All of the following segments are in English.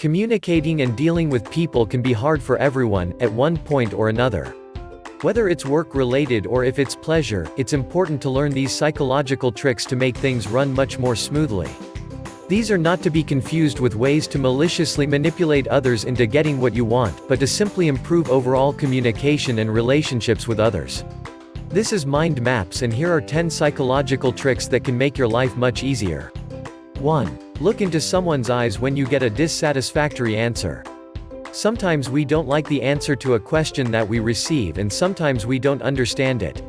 Communicating and dealing with people can be hard for everyone, at one point or another. Whether it's work-related or if it's pleasure, it's important to learn these psychological tricks to make things run much more smoothly. These are not to be confused with ways to maliciously manipulate others into getting what you want, but to simply improve overall communication and relationships with others. This is Mind Maps, and here are 10 psychological tricks that can make your life much easier. 1. Look into someone's eyes when you get a dissatisfactory answer. Sometimes we don't like the answer to a question that we receive, and sometimes we don't understand it.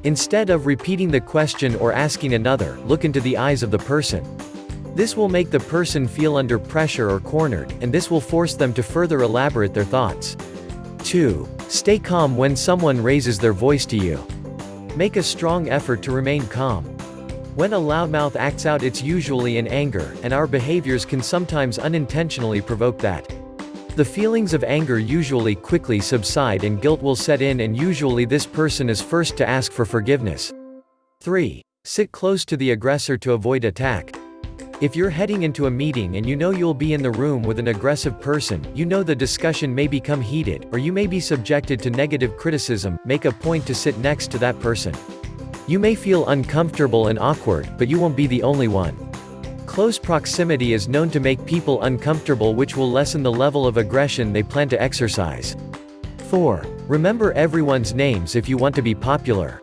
Instead of repeating the question or asking another, look into the eyes of the person. This will make the person feel under pressure or cornered, and this will force them to further elaborate their thoughts. 2. Stay calm when someone raises their voice to you. Make a strong effort to remain calm. When a loudmouth acts out, it's usually in anger, and our behaviors can sometimes unintentionally provoke that. The feelings of anger usually quickly subside and guilt will set in, and usually this person is first to ask for forgiveness. 3. Sit close to the aggressor to avoid attack. If you're heading into a meeting and you know you'll be in the room with an aggressive person, you know the discussion may become heated, or you may be subjected to negative criticism, make a point to sit next to that person. You may feel uncomfortable and awkward, but you won't be the only one. Close proximity is known to make people uncomfortable, which will lessen the level of aggression they plan to exercise. 4. Remember everyone's names if you want to be popular.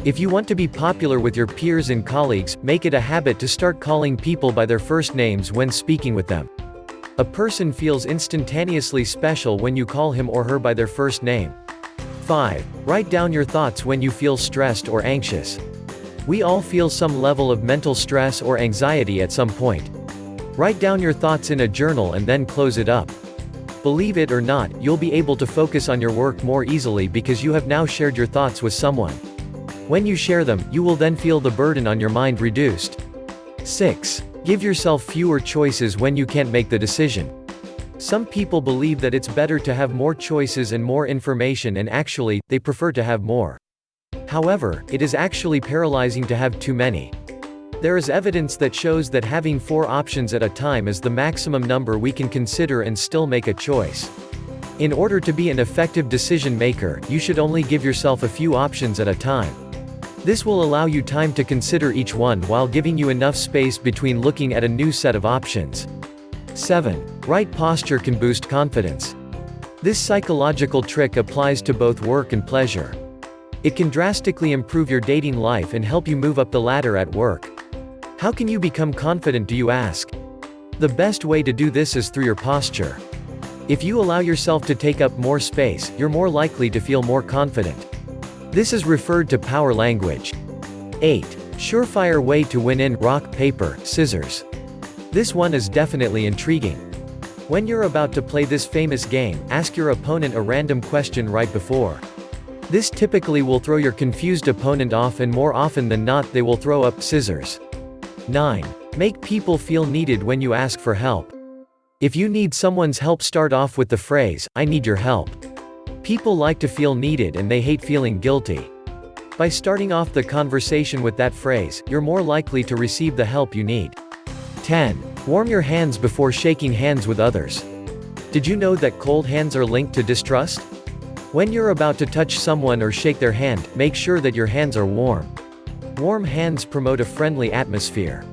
If you want to be popular with your peers and colleagues, make it a habit to start calling people by their first names when speaking with them. A person feels instantaneously special when you call him or her by their first name. 5. Write down your thoughts when you feel stressed or anxious. We all feel some level of mental stress or anxiety at some point. Write down your thoughts in a journal and then close it up. Believe it or not, you'll be able to focus on your work more easily because you have now shared your thoughts with someone. When you share them, you will then feel the burden on your mind reduced. 6. Give yourself fewer choices when you can't make the decision. Some people believe that it's better to have more choices and more information, and actually, they prefer to have more. However, it is actually paralyzing to have too many. There is evidence that shows that having 4 options at a time is the maximum number we can consider and still make a choice. In order to be an effective decision maker, you should only give yourself a few options at a time. This will allow you time to consider each one while giving you enough space between looking at a new set of options. 7. Right posture can boost confidence. This psychological trick applies to both work and pleasure. It can drastically improve your dating life and help you move up the ladder at work. How can you become confident, do you ask? The best way to do this is through your posture. If you allow yourself to take up more space, you're more likely to feel more confident. This is referred to power language. 8. Surefire way to win in rock, paper, scissors. This one is definitely intriguing. When you're about to play this famous game, ask your opponent a random question right before. This typically will throw your confused opponent off, and more often than not they will throw up scissors. 9. Make people feel needed when you ask for help. If you need someone's help, start off with the phrase, "I need your help." People like to feel needed and they hate feeling guilty. By starting off the conversation with that phrase, you're more likely to receive the help you need. 10. Warm your hands before shaking hands with others. Did you know that cold hands are linked to distrust? When you're about to touch someone or shake their hand, make sure that your hands are warm. Warm hands promote a friendly atmosphere.